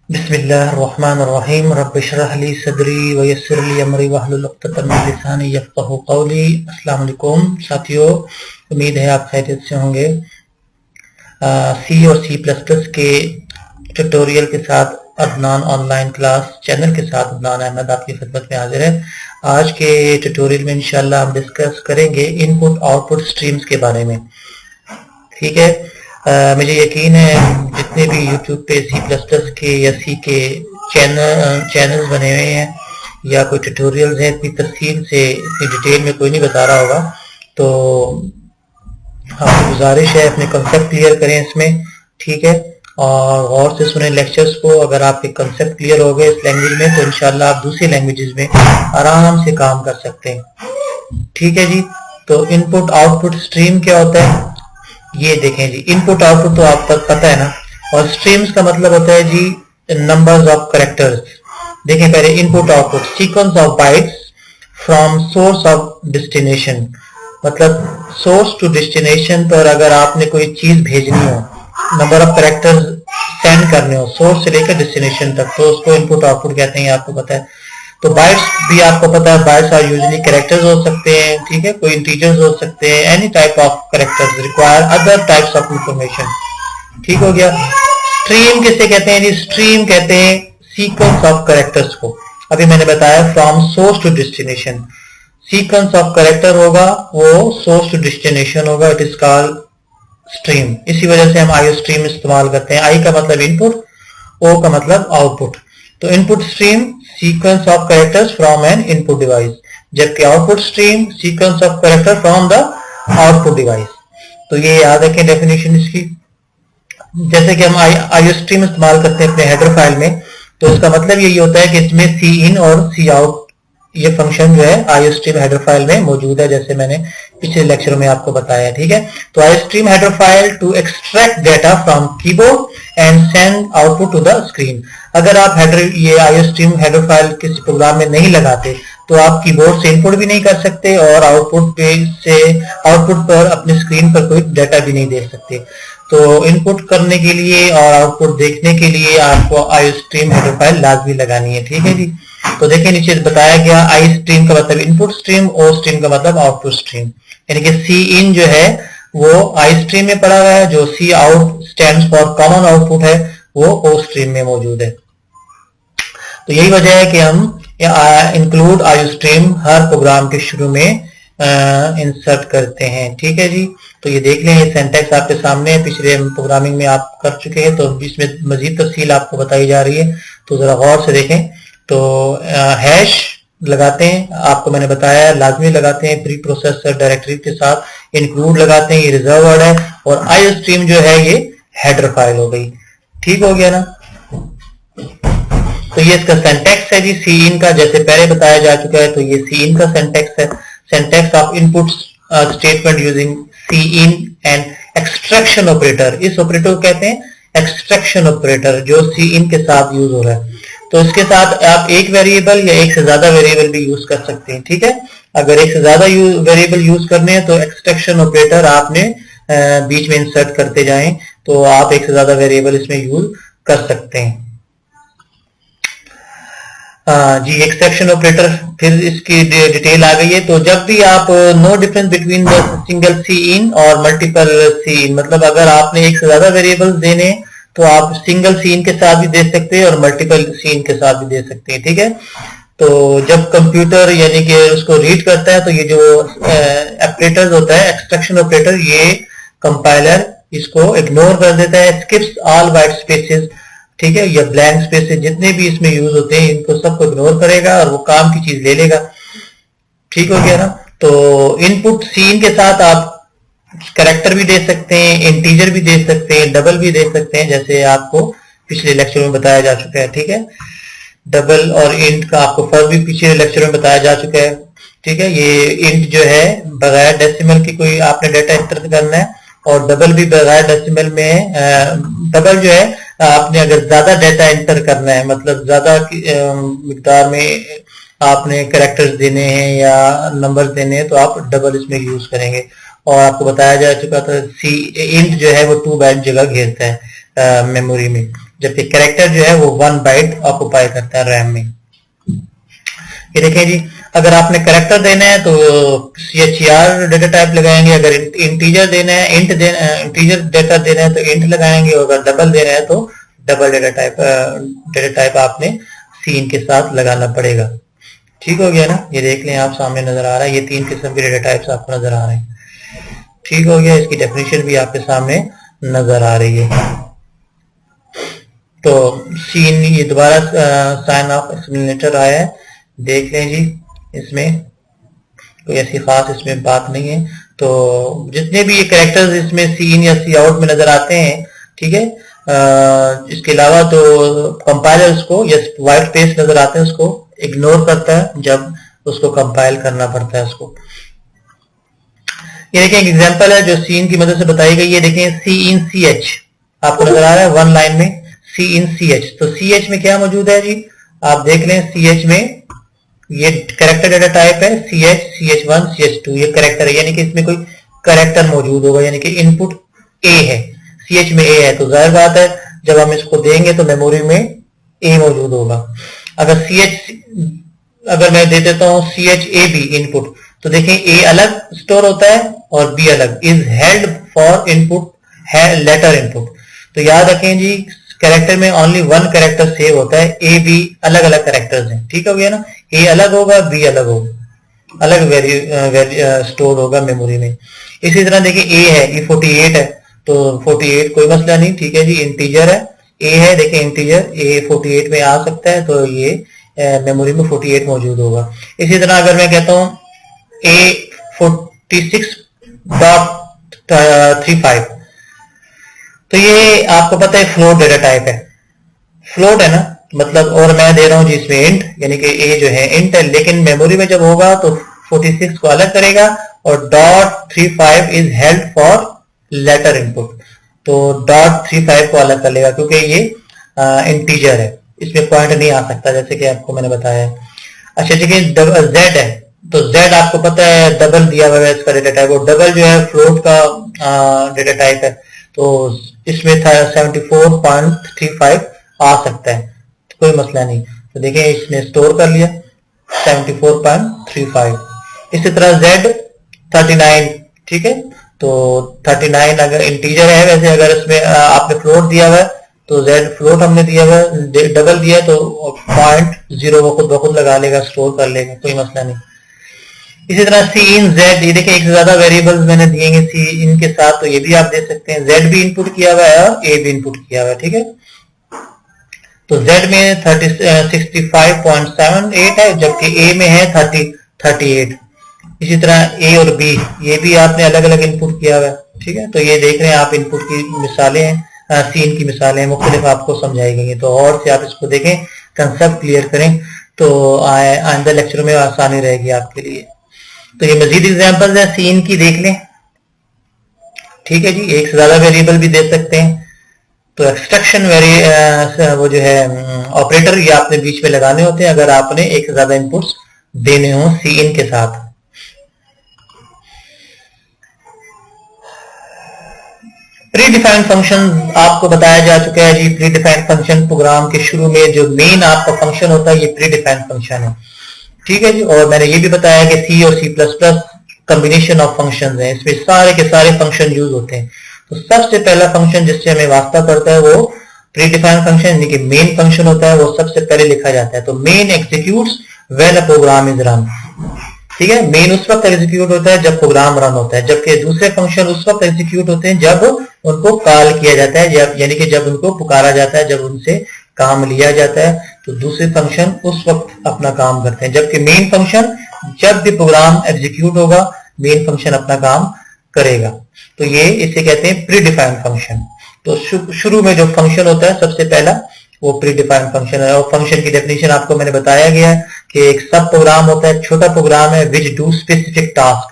बिस्मिल्लाहिर्रहमानिर्रहीम रब्बिश्रह ली सदरी व यस्सिर ली अमरी वहलुल उक़्दतम मिन लिसानी यफ़क़हू क़ौली। अस्सलाम वालेकुम साथियों, उम्मीद है आप खैरियत से होंगे। सी और सी प्लस प्लस के ट्यूटोरियल के साथ अदनान ऑनलाइन क्लास चैनल के साथ अदनान अहमद आपकी खिदमत में हाजिर है। आज के ट्यूटोरियल में इंशाल्लाह हम डिस्कस करेंगे इनपुट आउटपुट स्ट्रीम्स के बारे में। ठीक है, मुझे यकीन है जितने भी यूट्यूब पे सी प्लस प्लस के या सी के चैनल्स बने हुए हैं या कोई ट्यूटोरियल्स हैं, इतनी तफसील से इतनी डिटेल में कोई नहीं बता रहा होगा, तो आपकी गुजारिश है अपने कंसेप्ट क्लियर करें इसमें। ठीक है, और गौर से सुने लेक्चर्स को। अगर आपके कंसेप्ट क्लियर हो गए इस लैंग्वेज में तो इंशाल्लाह आप दूसरी लैंग्वेजेस में आराम से काम कर सकते हैं। ठीक है जी, तो इनपुट आउटपुट स्ट्रीम क्या होता है ये देखें जी। इनपुट आउटपुट तो आपको पता है ना, और स्ट्रीम्स का मतलब होता है जी नंबर्स ऑफ कैरेक्टर्स। देखें पहले input output sequence of bytes from source of destination, मतलब सोर्स टू डेस्टिनेशन पर अगर आपने कोई चीज भेजनी हो, नंबर ऑफ कैरेक्टर्स सेंड करने हो सोर्स से लेकर डेस्टिनेशन तक, तो उसको इनपुट आउटपुट कहते हैं, आपको पता है। तो बाइट्स भी आपको पता है, बाइट्स आर यूजुअली कैरेक्टर्स हो सकते हैं, ठीक है, कोई इंटीजर्स हो सकते हैं, any type of characters require other types of information. ठीक हो गया। स्ट्रीम किसे कहते हैं जी? स्ट्रीम कहते हैं सीक्वेंस ऑफ कैरेक्टर्स को। अभी मैंने बताया from source to destination, sequence of character होगा वो सोर्स टू डेस्टिनेशन होगा, इट इज कॉल्ड स्ट्रीम। इसी वजह से हम आईओ स्ट्रीम इस्तेमाल करते हैं। आई का मतलब इनपुट, ओ का मतलब आउटपुट। तो input stream sequence of characters from an input device, जबकि output stream sequence of character from the output device. तो ये याद रखें डेफिनेशन इसकी। जैसे कि हम आईओ स्ट्रीम इस्तेमाल करते हैं अपने हेडर फाइल में, तो इसका मतलब यही होता है कि इसमें सी इन और सी आउट ये फंक्शन जो है आईओ स्ट्रीम हेडर फाइल में मौजूद है, जैसे मैंने पिछले लेक्चर में आपको बताया। ठीक है, तो IO stream header file to extract data from keyboard and send output to the screen. अगर आप हेडर ये आईओ स्ट्रीम हेडर फाइल किसी प्रोग्राम में नहीं लगाते तो आप कीबोर्ड से इनपुट भी नहीं कर सकते और आउटपुट पर अपने स्क्रीन पर कोई डाटा भी नहीं दे सकते। तो इनपुट करने के लिए और आउटपुट देखने के लिए आपको आईओ स्ट्रीम हेडर फाइल लाजमी लगानी है। ठीक है जी, तो देखिए नीचे बताया गया आई स्ट्रीम का मतलब इनपुट स्ट्रीम, ओ स्ट्रीम का मतलब आउटपुट स्ट्रीम। यानी कि सी इन जो है वो आई स्ट्रीम में पड़ा हुआ है, जो C out stands for common output है वो ओ स्ट्रीम में मौजूद है। तो यही वजह है कि हम इंक्लूड आईओ स्ट्रीम हर प्रोग्राम के शुरू में इंसर्ट करते हैं। ठीक है जी, तो ये देख लें, ये सिंटैक्स आपके सामने है, पिछले प्रोग्रामिंग में आप कर चुके हैं, तो इसमें मजीद तफसील आपको बताई जा रही है, तो जरा गौर से देखें। तो हैश लगाते हैं, आपको मैंने बताया लाजमी लगाते हैं प्री प्रोसेसर डायरेक्टरी के साथ, इंक्लूड लगाते हैं, ये रिजर्व वर्ड है, और आईओ स्ट्रीम जो है ये हेडर फाइल हो गई। ठीक हो गया ना। तो ये इसका सिंटैक्स है जी सी इन का, जैसे पहले बताया जा चुका है। तो ये सी इन का सिंटैक्स है, syntax of input statement using cin and extraction operator. इस ऑपरेटर को कहते हैं एक्सट्रैक्शन ऑपरेटर, जो सी इन के साथ यूज हो रहा है। तो इसके साथ आप एक वेरिएबल या एक से ज्यादा वेरिएबल भी यूज कर सकते हैं। ठीक है, अगर एक से ज्यादा वेरिएबल यूज करने हैं तो एक्सट्रैक्शन ऑपरेटर आपने बीच में इंसर्ट करते जाएं, तो आप एक से ज्यादा वेरिएबल इसमें यूज कर सकते हैं। जी, एक्सट्रैक्शन ऑपरेटर, फिर इसकी डिटेल आ गई है। तो जब भी आप know difference between the single C in और मल्टीपल सी इन, मतलब अगर आपने एक से ज्यादा वेरिएबल्स देने तो आप सिंगल सीन के साथ भी दे सकते हैं और मल्टीपल सीन के साथ भी दे सकते हैं। ठीक है, तो जब कंप्यूटर यानी कि उसको रीड करता है तो ये जो ऑपरेटर होता है एक्सट्रैक्शन ऑपरेटर, ये कंपाइलर इसको इग्नोर कर देता है, स्किप्स ऑल वाइट स्पेसेस। ठीक है, या ब्लैंक स्पेसेस जितने भी इसमें यूज होते हैं इनको सबको इग्नोर करेगा और वो काम की चीज ले लेगा। ठीक हो गया ना। तो इनपुट सीन के साथ आप कैरेक्टर भी दे सकते हैं, इंटीजर भी दे सकते हैं, डबल भी दे सकते हैं, जैसे आपको पिछले लेक्चर में बताया जा चुका है। ठीक है, डबल और इंट का आपको फर्क भी पिछले लेक्चर में बताया जा चुका है। ठीक है, ये इंट जो है बगैर डेसिमल की कोई आपने डाटा एंटर करना है, और डबल भी बगैर डेसिमल में, डबल जो है आपने अगर ज्यादा डाटा एंटर करना है, मतलब ज्यादा मिकदार में आपने कैरेक्टर्स देने हैं या नंबर देने हैं, तो आप डबल इसमें यूज करेंगे। और आपको बताया जा चुका था सी इंट जो है वो 2 बाइट जगह घेरता है मेमोरी में। जबकि कैरेक्टर जो है वो 1 बाइट ऑक्युपाई करता है रैम में। ये देखें जी, अगर आपने कैरेक्टर देना है तो CHER डेटा टाइप लगाएंगे, अगर इंटीजर देना है इंटीजर डेटा देना है तो इंट लगाएंगे, और अगर डबल देना है तो डबल डेटा टाइप आपने सीन के साथ लगाना पड़ेगा। ठीक हो गया ना, ये देख लें आप, सामने नजर आ रहा है, ये 3 किस्म के डेटा टाइप्स आपको नजर आ रहे हैं। ठीक हो गया, इसकी डेफिनेशन भी आपके सामने नजर आ रही है। तो सीन, ये दोबारा साइन ऑफ एक्सप्लेनेटर आया है, देख लें जी, इसमें कोई ऐसी खास इसमें बात नहीं है। तो जितने भी ये कैरेक्टर्स इसमें सीन या सी आउट में नजर आते हैं, ठीक है, इसके अलावा तो कंपाइलर उसको, या व्हाइट स्पेस नजर आते हैं उसको इग्नोर करता है जब उसको कंपाइल करना पड़ता है उसको। ये देखें, एक एग्जांपल है जो सीन की मदद से बताई गई है। देखें, सी इन सी एच आपको नजर आ रहा है 1 लाइन में, सी इन सी एच। तो सी एच में क्या मौजूद है जी, आप देख लें, सी एच में ये कैरेक्टर डेटा टाइप है, CH, CH1, CH2, ये कैरेक्टर है, यानी कि इसमें कोई कैरेक्टर मौजूद होगा, यानी कि इनपुट A है, CH में A है, तो जाहिर बात है जब हम इसको देंगे तो मेमोरी में A मौजूद होगा। अगर मैं दे देता हूं CHAB इनपुट, तो देखें A अलग स्टोर होता है और B अलग, इज हेल्ड फॉर इनपुट, है लेटर इनपुट। तो याद रखें जी, कैरेक्टर में ओनली 1 कैरेक्टर सेव होता है, A B अलग अलग कैरेक्टर्स हैं। ठीक हो गया ना, A अलग होगा, B अलग होगा, अलग स्टोर होगा मेमोरी में। इसी तरह देखिए, A है, ये 48 है, तो 48 कोई मसला नहीं, ठीक है जी, इंटीजर है, A है, देखिए इंटीजर, A 48 में आ सकता है, तो ये मेमोरी में 48 मौजूद होगा। इसी तरह अगर मैं कहता हूं A 46.35, तो ये आपको पता है फ्लोट डेटा टाइप है, फ्लोट है ना, मतलब, और मैं दे रहा हूं जी इसमें इंट, यानी कि A जो है इंट है, लेकिन मेमोरी में जब होगा तो 46 को अलग करेगा, और .35 is held for later input, तो .35 को अलग कर लेगा, क्योंकि ये इंटीजर है, इसमें पॉइंट नहीं आ सकता, जैसे कि आपको मैंने बताया। अच्छा ठीक है, Z है, तो Z आपको पता है डबल दिया हुआ है इसका डेटा टाइप, और डबल जो है फ्लोट का डेटा टाइप है, तो इसमें 74.35 आ सकता है, कोई मसला नहीं। तो देखिए, इसने स्टोर कर लिया 74.35। इसी तरह Z 39, ठीक है, तो 39 अगर इंटीजर है, वैसे अगर इसमें आपने फ्लोट दिया हुआ है तो Z फ्लोट हमने दिया हुआ है, डबल दिया तो 0.0 वो खुद ब खुद लगा लेगा, स्टोर कर लेगा, कोई मसला नहीं। इसी तरह सी इन जेड, ये देखिए एक से ज्यादा वेरिएबल्स मैंने दिए सी इन के साथ, तो ये भी आप दे सकते हैं, जेड भी इनपुट किया हुआ है और ए भी इनपुट किया हुआ है, ठीक है। तो जेड में 65.78 है, जबकि ए में है 38। इसी तरह ए और बी, ये भी आपने अलग अलग इनपुट किया हुआ है, ठीक है। तो ये देख रहे हैं आप, इनपुट की मिसालें हैं, सीन की मिसालें मुख्तलिफ आपको समझाई गई हैं, तो और से आप इसको देखें, कंसेप्ट क्लियर करें, तो आइंदा लेक्चर में आसानी रहेगी आपके लिए। तो ये मजीद एग्जांपल्स हैं सीन की, देख लें, ठीक है जी। एक से ज्यादा वेरिएबल भी दे सकते हैं, तो एक्सट्रैक्शन वो जो है ऑपरेटर, ये आपने बीच में लगाने होते हैं अगर आपने एक से ज्यादा इनपुट्स देने हो सीन के साथ। प्री डिफाइंड फंक्शन आपको बताया जा चुका है जी। प्री डिफाइंड फंक्शन प्रोग्राम के शुरू में जो मेन आपका फंक्शन होता है, ये प्री डिफाइंड फंक्शन है, ठीक है जी। और मैंने ये भी बताया कि सी और C++ कॉम्बिनेशन ऑफ फंक्शंस हैं, इसमें सारे के सारे फंक्शन यूज होते हैं। तो सबसे पहला फंक्शन जिससे हमें वास्ता पड़ता है वो प्री डिफाइंड फंक्शन, यानी कि मेन फंक्शन होता है, वो सबसे पहले लिखा जाता है। तो main executes when a program is run, ठीक है। मेन उस वक्त एग्जीक्यूट होता है जब प्रोग्राम रन होता है, जबकि दूसरे फंक्शन उस वक्त एग्जीक्यूट होते हैं जब उनको कॉल किया जाता है, यानी कि जब उनको पुकारा जाता है, जब उनसे काम लिया जाता है, तो दूसरे फंक्शन उस वक्त अपना काम करते हैं। जबकि मेन फंक्शन जब भी प्रोग्राम एग्जीक्यूट होगा, मेन फंक्शन अपना काम करेगा। तो ये इसे कहते हैं प्री डिफाइंड फंक्शन। तो शुरू में जो फंक्शन होता है सबसे पहला, वो प्री डिफाइंड फंक्शन है। और फंक्शन की डेफिनेशन आपको मैंने बताया गया है कि एक सब प्रोग्राम होता है, छोटा प्रोग्राम है, which do specific task.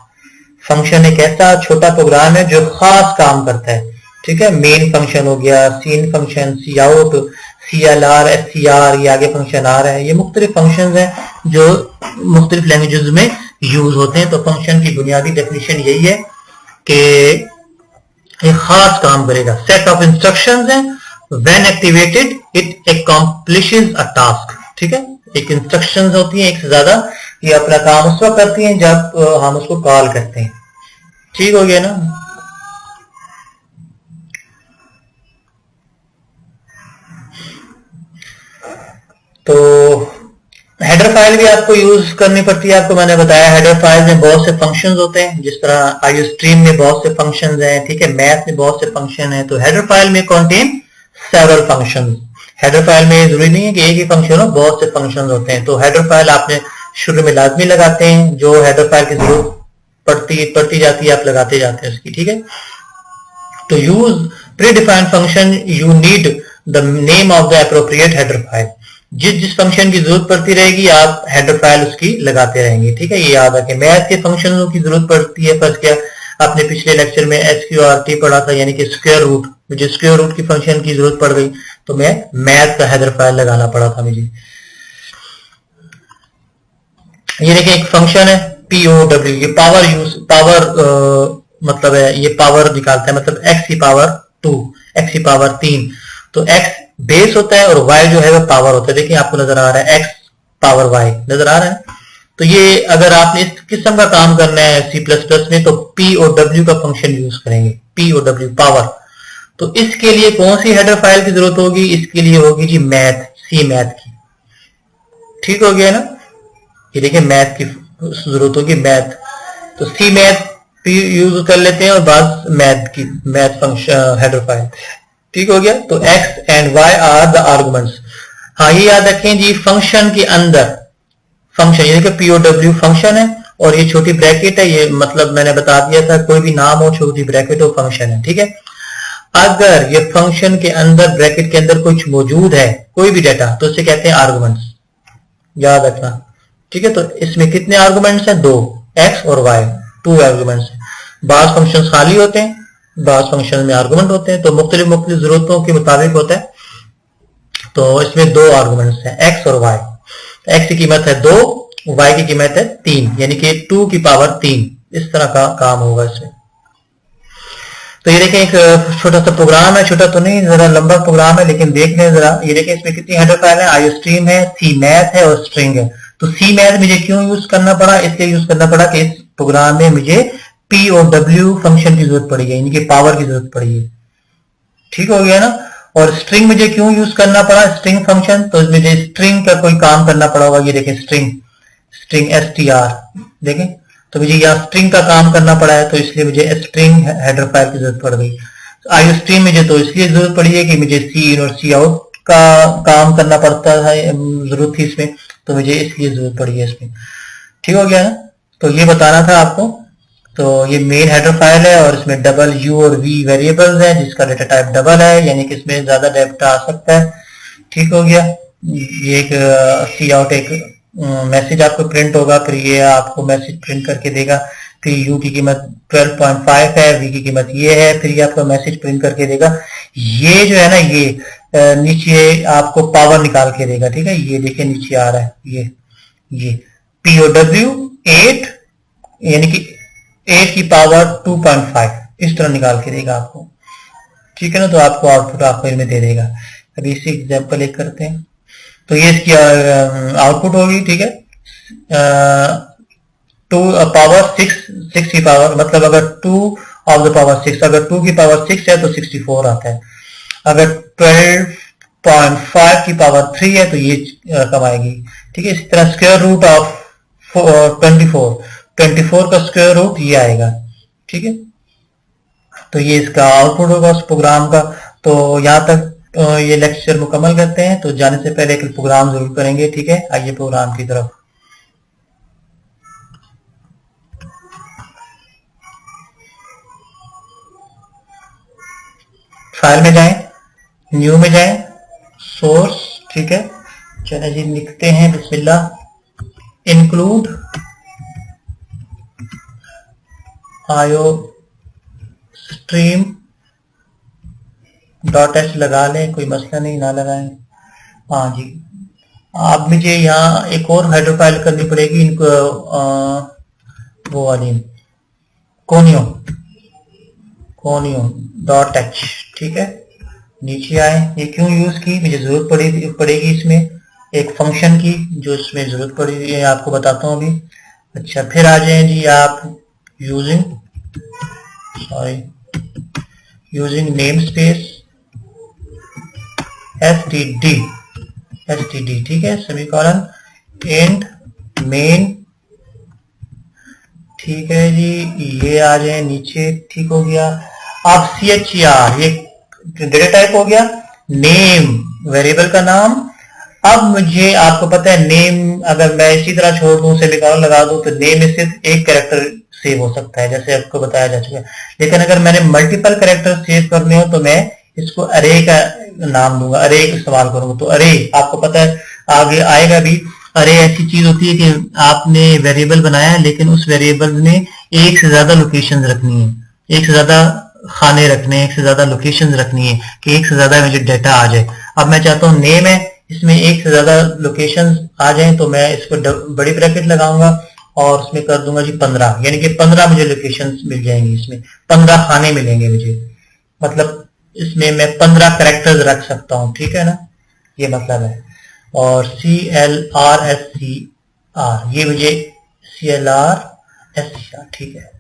Function एक ऐसा छोटा प्रोग्राम है जो खास काम करता है, ठीक है। मेन फंक्शन हो गया, सीन फंक्शन, सी आउट, CLR, SCR, ये आगे फंक्शन आ रहा है। ये मुख्तलिफ फंक्शन हैं जो मुख्तलिफ लैंग्वेजेस में यूज होते हैं। तो फंक्शन की बुनियादी डेफिनेशन यही है कि एक खास काम करेगा, सेट ऑफ इंस्ट्रक्शंस हैं when activated it accomplishes a task. ठीक है, एक इंस्ट्रक्शंस होती हैं एक से ज्यादा, ये अपना काम उस वक्त करती हैं जब हम उसको कॉल करते हैं। ठीक हो गया ना। तो हेडर फाइल भी आपको यूज करनी पड़ती है। आपको मैंने बताया हेडर फाइल में बहुत से फंक्शंस होते हैं, जिस तरह आईओ स्ट्रीम में बहुत से फंक्शंस हैं, ठीक है, मैथ में बहुत से फंक्शन हैं। तो हेडर फाइल में contain several functions. Header file में जरूरी नहीं है कि एक ही फंक्शन हो, बहुत से फंक्शंस होते हैं। तो हेडर फाइल आपने शुरू में लाजमी लगाते हैं, जो हेडर फाइल की जरूरत पड़ती जाती है आप लगाते जाते हैं उसकी। ठीक है, तो use pre defined function you need the name of the appropriate header file. जिस फंक्शन की जरूरत पड़ती रहेगी आप हेडर फाइल उसकी लगाते रहेंगे। ठीक है, ये याद रखें। मैथ के फंक्शनों की जरूरत पड़ती है, फर्स्ट क्या आपने पिछले लेक्चर में SQRT पढ़ा था, यानी कि स्क्वायर रूट। मुझे स्क्वायर रूट की फंक्शन की जरूरत पड़ गई तो मैं मैथ का हेडर फाइल लगाना पड़ा था मुझे। ये देखिए एक फंक्शन है POW, ये पावर मतलब है, ये पावर निकालता है, मतलब x की पावर 2, x की पावर 3। तो x बेस होता है और y जो है वो पावर होता है। देखिए आपको नजर आ रहा है x पावर y नजर आ रहा है। तो ये अगर आपने इस किस्म का काम करना है C++ में तो POW का फंक्शन यूज करेंगे, POW पावर। तो इसके लिए कौन सी हेडर फाइल की जरूरत होगी? इसके लिए होगी जी मैथ, सी मैथ की। ठीक हो गया ना। ये देखिए मैथ की जरूरत होगी, मैथ, तो सी मैथ यूज कर लेते हैं और बाद मैथ की मैथ फंक्शन हेडर फाइल। ठीक हो गया। तो x and y are the arguments. हाँ ये याद रखें जी, फंक्शन के अंदर फंक्शन यानी कि POW फंक्शन है और ये छोटी ब्रैकेट है, ये मतलब मैंने बता दिया था कोई भी नाम हो छोटी ब्रैकेट हो फंक्शन है। ठीक है, अगर ये फंक्शन के अंदर ब्रैकेट के अंदर कुछ मौजूद है कोई भी डाटा तो उसे कहते हैं आर्गुमेंट्स, याद रखना। ठीक है, तो इसमें कितने आर्गुमेंट्स हैं? 2, x और y, 2 आर्गुमेंट्स हैं। बाज फंक्शन खाली होते हैं, बाज फंक्शन में आर्गुमेंट होते हैं, तो मुख्तलिफ जरूरतों के मुताबिक होता है। तो इसमें 2 आर्गुमेंट्स हैं x और y। x की कीमत है 2, y की कीमत है 3, यानी कि 2 की पावर 3। इस तरह का काम होगा इसमें। तो ये देखें एक छोटा सा प्रोग्राम है, छोटा तो नहीं जरा लंबा प्रोग्राम है, लेकिन देख लें जरा। ये देखें इसमें कितनी हेडर फाइल है, आईओ स्ट्रीम है, सी मैथ है और स्ट्रिंग है। तो सी मैथ मुझे क्यों यूज करना पड़ा? इसलिए यूज करना पड़ा कि इस प्रोग्राम में मुझे POW फंक्शन की जरूरत पड़ी है, यानी कि पावर की जरूरत पड़ी है। ठीक हो गया ना। और स्ट्रिंग मुझे क्यों यूज करना पड़ा? स्ट्रिंग फंक्शन, तो मुझे स्ट्रिंग का कोई काम करना पड़ा होगा। ये देखें स्ट्रिंग, स्ट्रिंग STR देखें, तो मुझे यहाँ स्ट्रिंग का काम करना पड़ा है, तो इसलिए मुझे स्ट्रिंग हेडर फाइल की जरूरत पड़ गई। आईओ स्ट्रीम मुझे तो इसलिए जरूरत पड़ी है कि मुझे सी इन और सी आउट का काम करना पड़ता था, जरूरत थी इसमें, तो मुझे इसलिए जरूरत पड़ी है इसमें। ठीक हो गया ना। तो ये बताना था आपको। तो ये मेन हेडर फाइल है और इसमें डबल U और V वेरिएबल्स हैं, जिसका डेटा टाइप डबल है, यानी कि इसमें ज्यादा डेटा आ सकता है। ठीक हो गया। ये एक सी आउट एक मैसेज आपको प्रिंट होगा, फिर ये आपको मैसेज प्रिंट करके देगा। फिर U की कीमत 12.5 है, V की कीमत ये है, फिर ये आपको मैसेज प्रिंट करके देगा। ये जो है ना, ये नीचे आपको पावर निकाल के देगा। ठीक है, ये देखिए नीचे आ रहा है, ये POW 8 यानी कि 8 की पावर 2.5 इस तरह निकाल के देगा आपको। ठीक है ना, तो आपको आउटपुट आपको इनमें दे देगा। अभी इसी एग्जाम्पल एक करते हैं। तो ये इसकी आउटपुट होगी। ठीक है, 2 पावर 6 की पावर, मतलब अगर 2 ऑफ द पावर 6, अगर 2 की पावर 6 है तो 64 आता है। अगर 12.5 की पावर 3 है तो ये रकम आएगी। ठीक है, इसी तरह स्क्वायर रूट ऑफ 24 का स्क्वायर रूट ये आएगा। ठीक है, तो ये इसका आउटपुट होगा उस प्रोग्राम का। तो यहाँ तक ये लेक्चर मुकम्मल करते हैं। तो जाने से पहले एक प्रोग्राम जरूर करेंगे। ठीक है, आइए प्रोग्राम की तरफ। फाइल में जाएं, न्यू में जाएं, सोर्स। ठीक है, चलिए जी लिखते हैं बिस्मिल्लाह, इंक्लूड आईओ स्ट्रीम .h लगा लें, कोई मसला नहीं, ना लगाएं। हाँ जी, आप मुझे यहाँ एक और हेडर फाइल करनी पड़ेगी, इनको वो वाली कोनियो .h। ठीक है, नीचे आए, ये क्यों यूज की, मुझे जरूरत पड़ेगी इसमें एक फंक्शन की, जो इसमें जरूरत पड़ी है आपको बताता हूँ अभी। अच्छा, फिर आ जाए जी आप यूजिंग नेम स्पेस std, ठीक है, सेमीकोलन एंड मेन, ठीक है जी, ये आ जाए नीचे, ठीक हो गया। अब CHER ये डेटा टाइप हो गया, नेम वेरिएबल का नाम। अब मुझे आपको पता है नेम अगर मैं इसी तरह छोड़ दूं, सेमीकोलन लगा दूं, तो नेम में सिर्फ एक कैरेक्टर सेव हो सकता है, जैसे आपको बताया जा चुका है। लेकिन अगर मैंने मल्टीपल कैरेक्टर सेव करने हो तो मैं इसको अरे का नाम दूंगा, अरे इस्तेमाल करूंगा। तो अरे आपको पता है आगे आएगा भी, अरे ऐसी चीज होती है कि आपने वेरिएबल बनाया है लेकिन उस वेरिएबल में एक से ज्यादा लोकेशन रखनी है, एक से ज्यादा खाने रखने, एक से ज्यादा लोकेशन रखनी है कि एक से ज्यादा मुझे डाटा आ जाए। अब मैं चाहता हूँ नेम है, इसमें एक से ज्यादा लोकेशन आ जाए, तो मैं इसको बड़ी ब्रैकेट लगाऊंगा और उसमें कर दूंगा जी 15, यानी कि 15 मुझे लोकेशन मिल जाएंगी, इसमें 15 खाने मिलेंगे मुझे, मतलब इसमें मैं 15 कैरेक्टर्स रख सकता हूँ, ठीक है ना, ये मतलब है। और CLRSCR ये मुझे CLRSCR, ठीक है,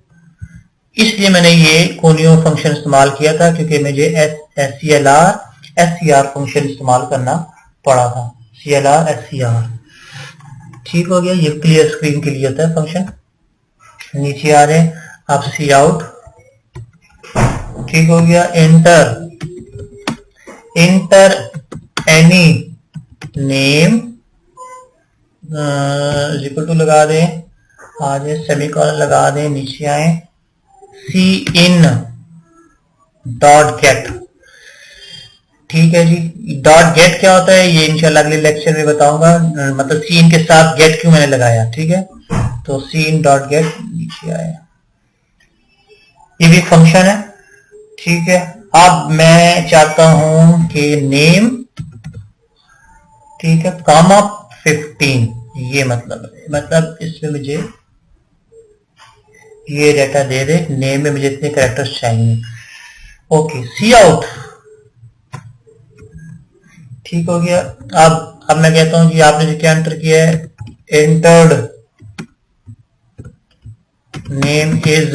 इसलिए मैंने ये कोनियो फंक्शन इस्तेमाल किया था, क्योंकि मुझे CLRSCR फंक्शन इस्तेमाल करना पड़ा था, CLRSCR, ठीक हो गया। ये क्लियर स्क्रीन के लिए होता है फंक्शन। नीचे आ रहे आप सी आउट, ठीक हो गया। Enter any name equal to लगा दें, आगे सेमीकोलन लगा दें, नीचे आए सी इन डॉट गेट, ठीक है जी। डॉट गेट क्या होता है ये इंशाल्लाह अगले लेक्चर में बताऊंगा, मतलब सी इन के साथ गेट क्यों मैंने लगाया, ठीक है। तो सी इन डॉट गेट, नीचे आए, ये भी फंक्शन है, ठीक है। अब मैं चाहता हूं कि नेम, ठीक है, कामा 15, ये मतलब इसमें मुझे ये डाटा दे दे, नेम में मुझे इतने कैरेक्टर्स चाहिए। ओके, सी आउट, ठीक हो गया। अब मैं कहता हूं कि आपने जो क्या एंटर किया है, एंटर्ड नेम इज,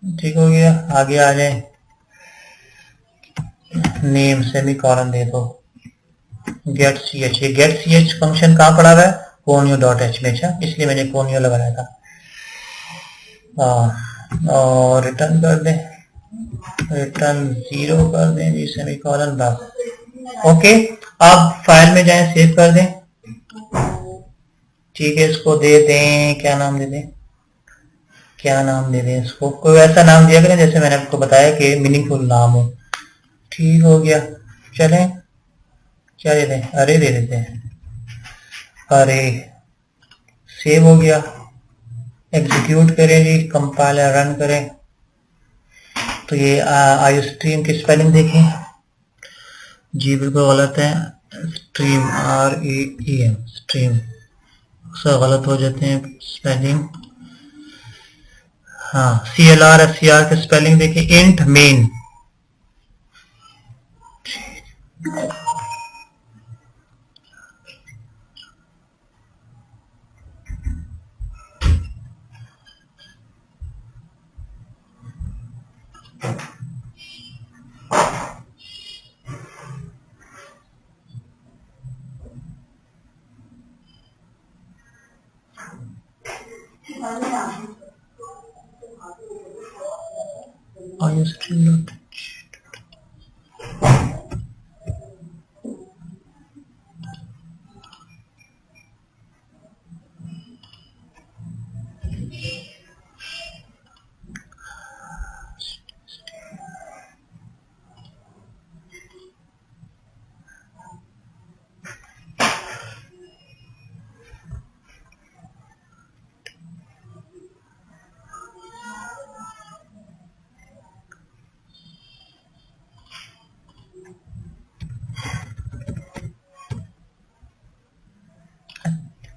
ठीक हो गया। आगे आ जाए, नेम सेमीकोलन दे दो, गेट सी एच, ये गेट सी एच फंक्शन कहां पड़ा हुआ है, कोनियो डॉट एच में, इसलिए मैंने कोनियो लगाया था। और रिटर्न कर दें, रिटर्न 0 कर दें जी, सेमीकोलन, बस। ओके, अब फाइल में जाएं, सेव कर दें, ठीक है। इसको दे दें, क्या नाम दे दें, क्या नाम दे दें इसको, कोई ऐसा नाम दिया करें जैसे मैंने आपको बताया कि मीनिंगफुल नाम हो, ठीक हो गया। चलें, क्या दे दें, अरे दे देते हैं, अरे, सेव हो गया। एग्जीक्यूट करें जी, कंपाइलर रन करें, तो ये आईओ स्ट्रीम की स्पेलिंग देखें जी, बिल्कुल गलत है, स्ट्रीम REEM स्ट्रीम, अक्सर गलत हो जाते हैं स्पेलिंग। हाँ, CLRSCR के स्पेलिंग देखें, इंट मेन, आईओ स्ट्रीम।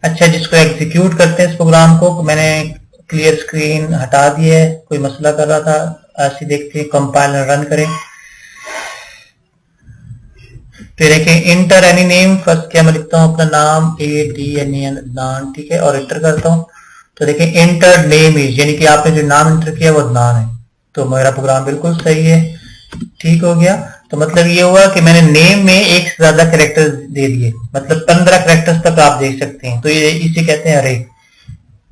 अच्छा, जिसको एग्जीक्यूट करते हैं इस प्रोग्राम को, मैंने क्लियर स्क्रीन हटा दी है, कोई मसला कर रहा था, ऐसे देखते हैं, कंपाइलर रन करें, तो ये देखें इंटर एनी नेम, फर्स्ट क्या मैं लिखता हूँ अपना नाम ADNAN अदनान, ठीक है, और एंटर करता हूँ। तो देखें इंटर नेम इज, यानी कि आपने जो नाम एंटर किया वो अदनान है। तो मेरा प्रोग्राम बिल्कुल सही है, ठीक हो गया। तो मतलब ये हुआ कि मैंने नेम में एक से ज्यादा कैरेक्टर दे दिए, मतलब 15 कैरेक्टर्स तक आप देख सकते हैं। तो ये इसे कहते हैं अरे,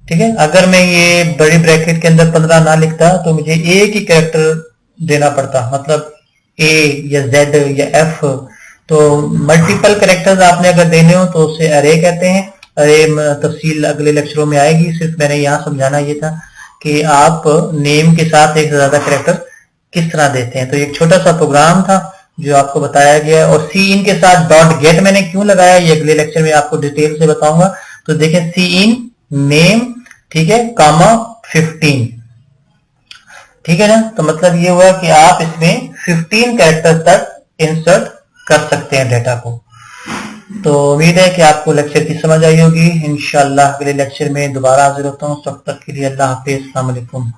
ठीक है। अगर मैं ये बड़ी ब्रैकेट के अंदर 15 ना लिखता तो मुझे एक ही कैरेक्टर देना पड़ता, मतलब A या Z या F। तो मल्टीपल कैरेक्टर्स आपने अगर देने हो तो उसे अरे कहते हैं। अरे तफसील अगले लेक्चरों में आएगी, सिर्फ मैंने यहाँ समझाना ये था कि आप नेम के साथ एक से ज्यादा कैरेक्टर किस तरह देते हैं। तो एक छोटा सा प्रोग्राम था जो आपको बताया गया। और सी इन के साथ डॉट गेट मैंने क्यों लगाया ये अगले लेक्चर में आपको डिटेल से बताऊंगा। तो देखें सी इन नेम, ठीक है, कामा 15, ठीक है ना। तो मतलब ये हुआ कि आप इसमें 15 कैरेक्टर तक इंसर्ट कर सकते हैं डेटा को। तो उम्मीद है कि आपको लेक्चर की समझ आई होगी। इंशाल्लाह अगले लेक्चर में दोबारा हाजिर होता हूँ। तब तक के लिए अल्लाह हाफिज, अस्सलाम वालेकुम।